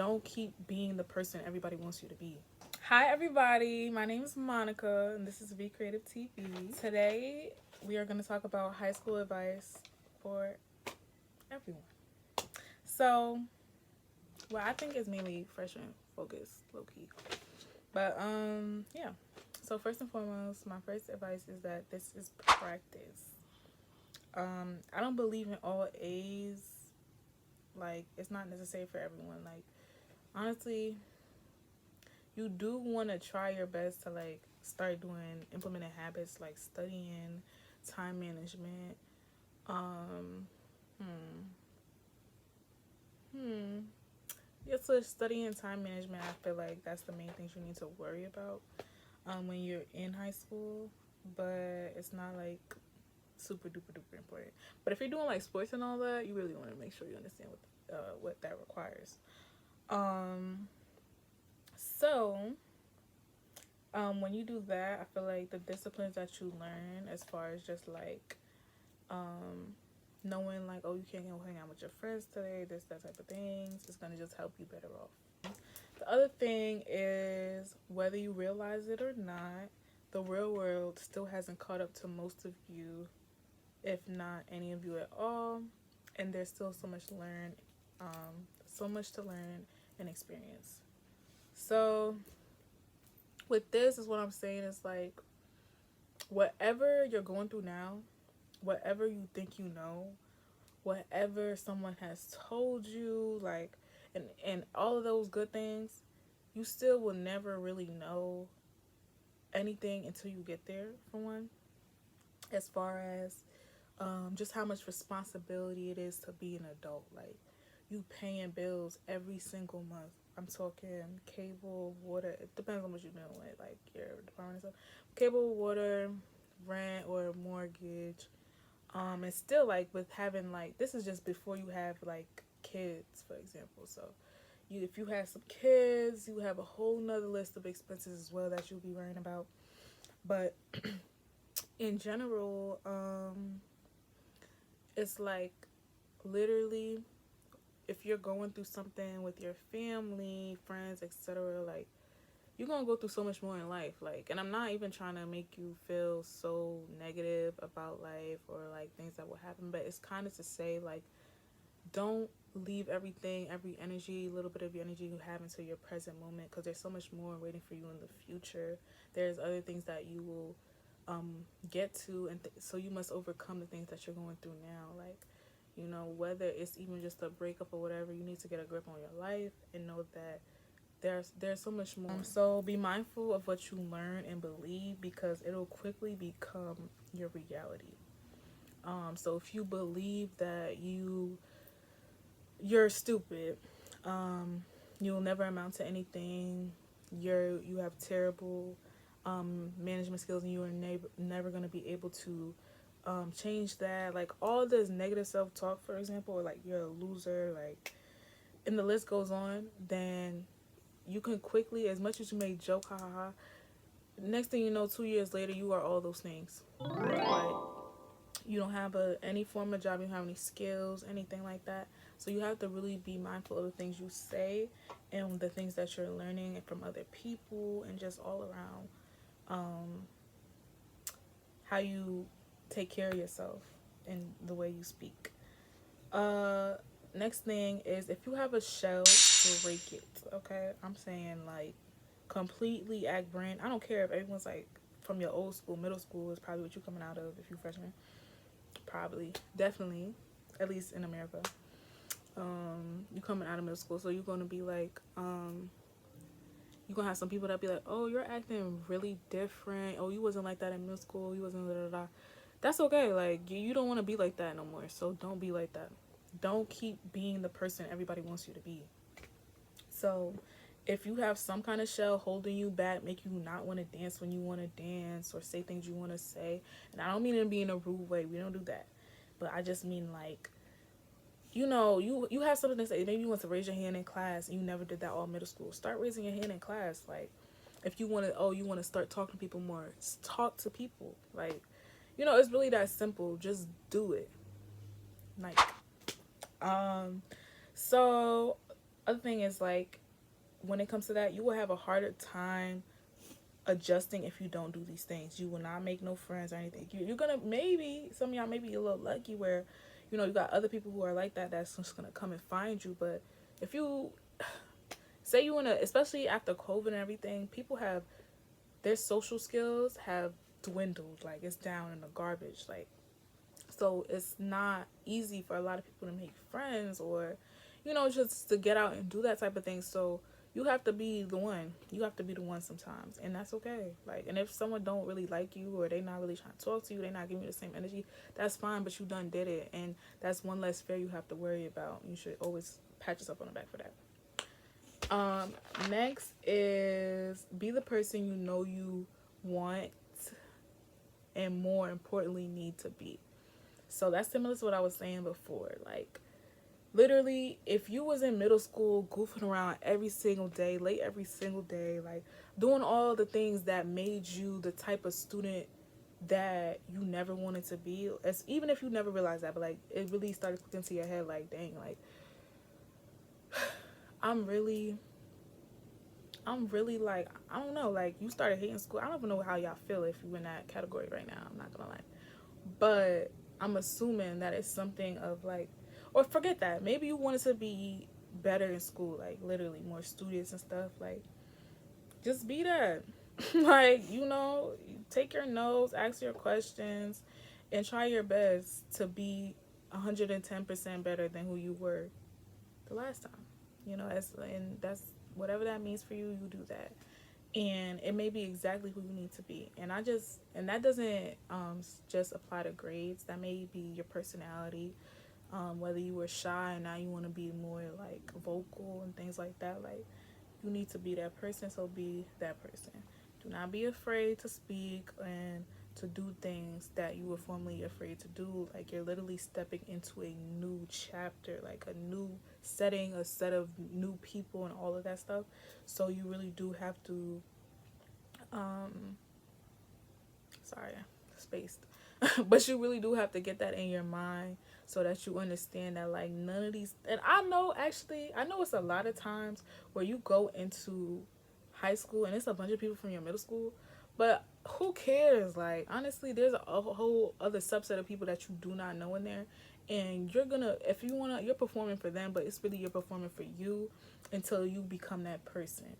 don't keep being the person everybody wants you to be. Hi everybody, my name is Monica and this is V Creative TV. Today we are going to talk about high school advice for everyone. So, well, I think it's mainly freshman focused, low key. But yeah. So first and foremost, my first advice is that this is practice. I don't believe in all A's. Like, it's not necessary for everyone. Like, honestly, you do want to try your best to like start doing implementing habits like studying, time management. Um, hmm, Yeah, so studying time management, I feel like that's the main things you need to worry about when you're in high school. But it's not like super duper duper important. But if you're doing like sports and all that, you really want to make sure you understand what that requires. Um, so when you do that, I feel like the disciplines that you learn, as far as just like um, knowing like, oh, you can't go hang out with your friends today, this that type of things, is gonna just help you better off. The other thing is, whether you realize it or not, the real world still hasn't caught up to most of you, if not any of you at all, and there's still so much to learn and experience. So with this is what I'm saying is like, whatever you're going through now, whatever you think you know, whatever someone has told you, like, and all of those good things, you still will never really know anything until you get there, for one. As far as just how much responsibility it is to be an adult. Like, you paying bills every single month. I'm talking cable, water. It depends on what you're doing with, like, your department and stuff. Cable, water, rent, or mortgage. And still, like, with having, like, this is just before you have, like, kids, for example. So, if you have some kids, you have a whole nother list of expenses as well that you'll be worrying about. But in general, it's like, literally, if you're going through something with your family, friends, etc., like, you're gonna go through so much more in life. Like, and I'm not even trying to make you feel so negative about life or like things that will happen, but it's kind of to say, like, don't leave everything, every energy, little bit of your energy you have into your present moment, because there's so much more waiting for you in the future. There's other things that you will get to, and so you must overcome the things that you're going through now. Like, whether it's even just a breakup or whatever, you need to get a grip on your life and know that there's so much more. So be mindful of what you learn and believe, because it'll quickly become your reality. So if you believe that you're stupid, you'll never amount to anything, you have terrible management skills, and you are never going to be able to change that, like all this negative self-talk, for example, or like you're a loser, like, and the list goes on, then you can quickly, as much as you may joke, ha ha ha, next thing you know, 2 years later, you are all those things. Like, you don't have any form of job, you don't have any skills, anything like that. So you have to really be mindful of the things you say and the things that you're learning from other people, and just all around how you take care of yourself and the way you speak. Next thing is, if you have a shell, break it. Okay, I'm saying, like, completely act brand. I don't care if everyone's like from your old school, middle school is probably what you're coming out of if you're freshman. Probably, definitely, at least in America. You coming out of middle school, so you're gonna be like, you're gonna have some people that be like, oh, you're acting really different. Oh, you wasn't like that in middle school. You wasn't da da da. That's okay. Like, you don't want to be like that no more. So don't be like that. Don't keep being the person everybody wants you to be. So if you have some kind of shell holding you back, make you not want to dance when you want to dance, or say things you want to say, and I don't mean it being a rude way. We don't do that. But I just mean, like, you have something to say. Maybe you want to raise your hand in class, and you never did that all middle school. Start raising your hand in class. Like, if you want to start talking to people more, talk to people. Like, it's really that simple. Just do it. Like, so Other thing is like when it comes to that, you will have a harder time adjusting if you don't do these things. You will not make no friends or anything. You're gonna, maybe some of y'all may be a little lucky where, you know, you got other people who are like that that's just gonna come and find you. But if you say you wanna, especially after COVID and everything, people have their social skills have dwindled. Like it's down in the garbage. Like, so it's not easy for a lot of people to make friends or, you know, just to get out and do that type of thing. So you have to be the one. You have to be the one sometimes, and that's okay. Like, and if someone don't really like you or they not really trying to talk to you, they not giving you the same energy, that's fine. But you done did it, and that's one less fear you have to worry about. You should always pat yourself on the back for that. Um, Next is be the person you know you want and more importantly need to be. So that's similar to what I was saying before. Like literally, if you was in middle school goofing around every single day, late every single day, like doing all the things that made you the type of student that you never wanted to be, as even if you never realized that, but like it really started clicking to your head, like dang, like I'm really like, I don't know, like you started hating school. I don't even know how y'all feel if you're in that category right now. I'm not gonna lie. But I'm assuming that it's something of like, or forget that. Maybe you wanted to be better in school, like literally more studious and stuff. Like, just be that. Like, you know, take your notes, ask your questions, and try your best to be 110% better than who you were the last time. You know, and that's whatever that means for you, you do that. And it may be exactly who you need to be. And that doesn't just apply to grades. That may be your personality. Whether you were shy and now you want to be more like vocal and things like that. Like, you need to be that person, so be that person. Do not be afraid to speak and to do things that you were formerly afraid to do. Like, you're literally stepping into a new chapter, like a new setting, a set of new people and all of that stuff. So you really do have to sorry, spaced. But you really do have to get that in your mind so that you understand that like none of these, and I know it's a lot of times where you go into high school and it's a bunch of people from your middle school, but who cares? Like honestly, there's a whole other subset of people that you do not know in there, and you're gonna, if you wanna, you're performing for them, but it's really you're performing for you until you become that person.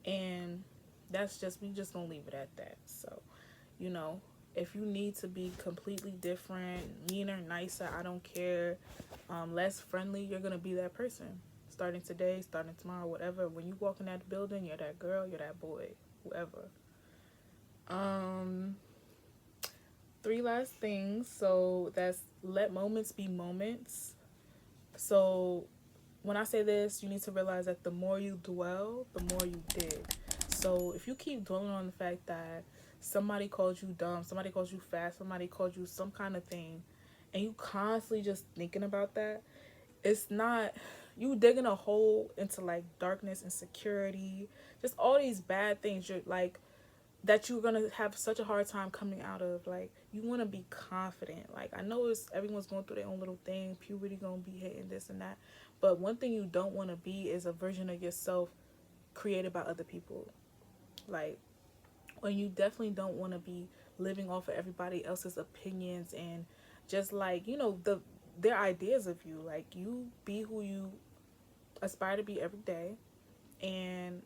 And that's just, we just gonna leave it at that. So, you know, if you need to be completely different, meaner, nicer, I don't care, less friendly, you're gonna be that person. Starting today, starting tomorrow, whatever. When you walk in that building, you're that girl, you're that boy, whoever. Um, Three last things. So that's let moments be moments. So when I say this, you need to realize that the more you dwell, the more you dig. So if you keep dwelling on the fact that somebody called you dumb, somebody called you fat, somebody called you some kind of thing, and you constantly just thinking about that, it's not, you digging a hole into like darkness, insecurity, just all these bad things. You're like, that you're gonna have such a hard time coming out of. Like, you want to be confident. Like, I know it's everyone's going through their own little thing, puberty gonna be hitting, this and that, but one thing you don't want to be is a version of yourself created by other people. Like, when you definitely don't want to be living off of everybody else's opinions and just like, you know, their ideas of you. Like, you be who you aspire to be every day, and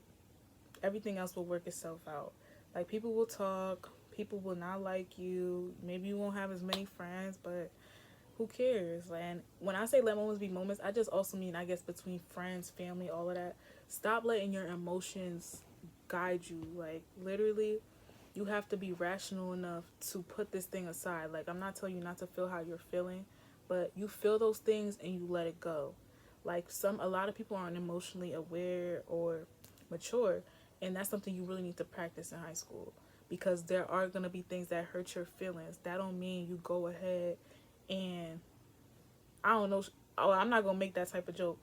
everything else will work itself out. Like, people will talk, people will not like you, maybe you won't have as many friends, but who cares? And when I say let moments be moments, I just also mean, I guess, between friends, family, all of that. Stop letting your emotions guide you. Like, literally, you have to be rational enough to put this thing aside. Like, I'm not telling you not to feel how you're feeling, but you feel those things and you let it go. Like, a lot of people aren't emotionally aware or mature, and that's something you really need to practice in high school, because there are going to be things that hurt your feelings. That don't mean you go ahead and, I don't know, oh, I'm not gonna make that type of joke,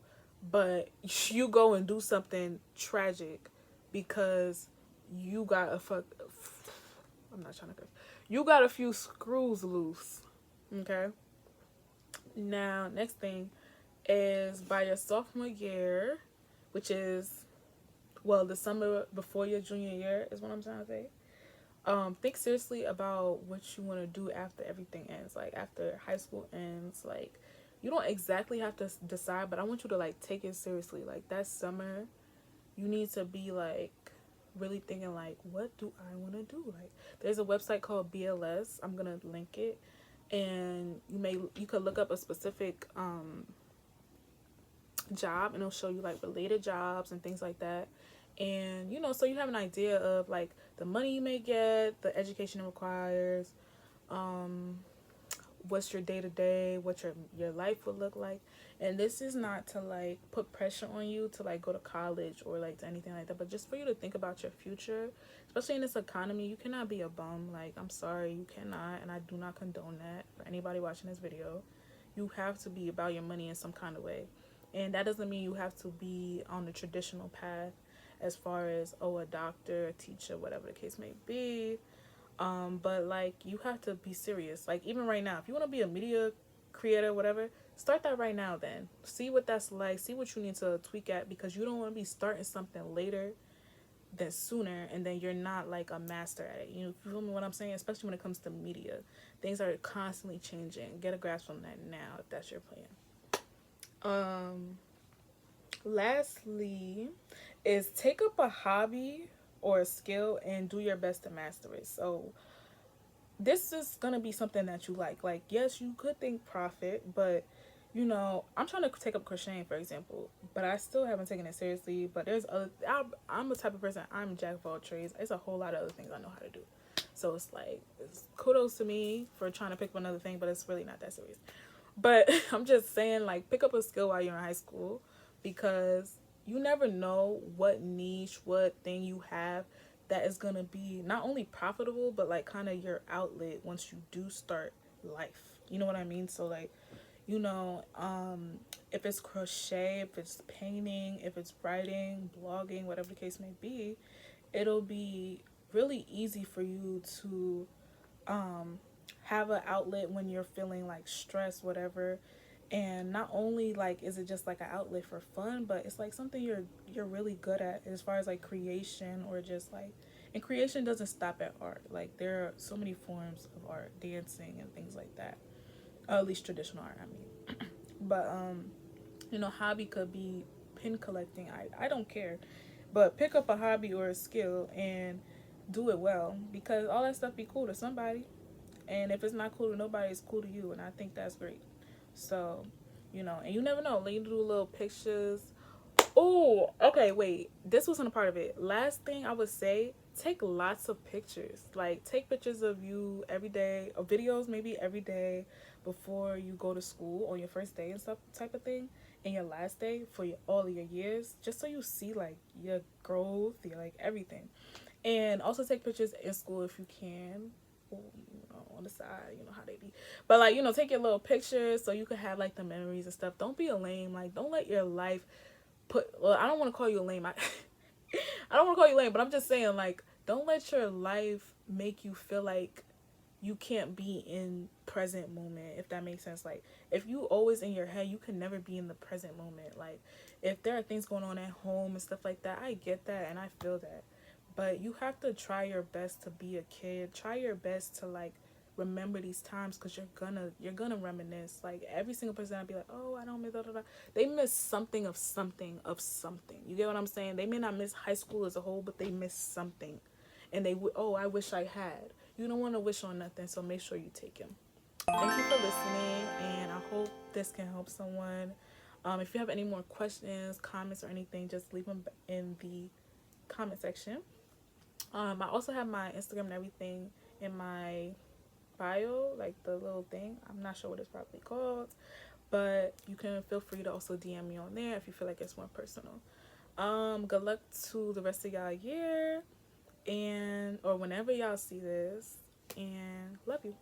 but you go and do something tragic because you got I'm not trying to curse. You got a few screws loose. Okay. Now, next thing is by your sophomore year, which is, well, the summer before your junior year is what I'm trying to say. Think seriously about what you want to do after everything ends, like after high school ends. Like, you don't exactly have to decide, but I want you to like take it seriously. Like that summer, you need to be like really thinking like, what do I want to do? Like, there's a website called BLS. I'm gonna link it, and you could look up a specific job, and it'll show you like related jobs and things like that. And so you have an idea of like the money you may get, the education it requires, um what's your day to day, what your life would look like. And this is not to like put pressure on you to like go to college or like to anything like that, but just for you to think about your future, especially in this economy. You cannot be a bum. Like, I'm sorry, you cannot, and I do not condone that for anybody watching this video. You have to be about your money in some kind of way, and that doesn't mean you have to be on the traditional path as far as, oh, a doctor, a teacher, whatever the case may be. But like, you have to be serious. Like, even right now, if you want to be a media creator, whatever, start that right now. Then see what that's like. See what you need to tweak at, because you don't want to be starting something later than sooner, and then you're not like a master at it. You feel me what I'm saying? Especially when it comes to media, things are constantly changing. Get a grasp on that now if that's your plan. Lastly, is take up a hobby or a skill and do your best to master it. So this is gonna be something that you like. Like, yes, you could think profit, but I'm trying to take up crocheting, for example, but I still haven't taken it seriously. But there's other, I'm the type of person, I'm jack of all trades. It's a whole lot of other things I know how to do. So it's like, it's kudos to me for trying to pick up another thing, but it's really not that serious. But I'm just saying, like, pick up a skill while you're in high school, because you never know what niche, what thing you have that is going to be not only profitable, but like kind of your outlet once you do start life. You know what I mean? So like, you know, if it's crochet, if it's painting, if it's writing, blogging, whatever the case may be, it'll be really easy for you to have an outlet when you're feeling like stress, whatever. And not only like is it just like an outlet for fun, but it's like something you're really good at as far as like creation, or just like, and creation doesn't stop at art. Like, there are so many forms of art, dancing and things like that, at least traditional art, I mean. But hobby could be pin collecting. I don't care, but pick up a hobby or a skill and do it well, because all that stuff be cool to somebody, and if it's not cool to nobody, it's cool to you, and I think that's great. So, and you never know, like, you do little pictures. Oh, okay, wait, this wasn't a part of it. Last thing I would say, take lots of pictures. Like, take pictures of you every day, or videos maybe every day, before you go to school on your first day and stuff, type of thing, and your last day for all of your years, just so you see like your growth, your like everything. And also take pictures in school if you can, on the side, how they be. But like, take your little pictures so you can have like the memories and stuff. Don't be a lame. Like, don't let your life I don't want to call you a lame. I don't want to call you lame, but I'm just saying, like, don't let your life make you feel like you can't be in present moment, if that makes sense. Like, if you always in your head, you can never be in the present moment. Like, if there are things going on at home and stuff like that, I get that and I feel that. But you have to try your best to be a kid. Try your best to like remember these times, because you're gonna reminisce. Like, every single person I'd be like, oh, I don't miss they miss something of something of something. You get what I'm saying? They may not miss high school as a whole, but they miss something, and oh, I wish I had. You don't want to wish on nothing, so make sure you take him. Thank you for listening, and I hope this can help someone. If you have any more questions, comments, or anything, just leave them in the comment section. I also have my Instagram and everything in my bio, like the little thing. I'm not sure what it's probably called, but you can feel free to also DM me on there if you feel like it's more personal. Good luck to the rest of y'all year, or whenever y'all see this, and love you.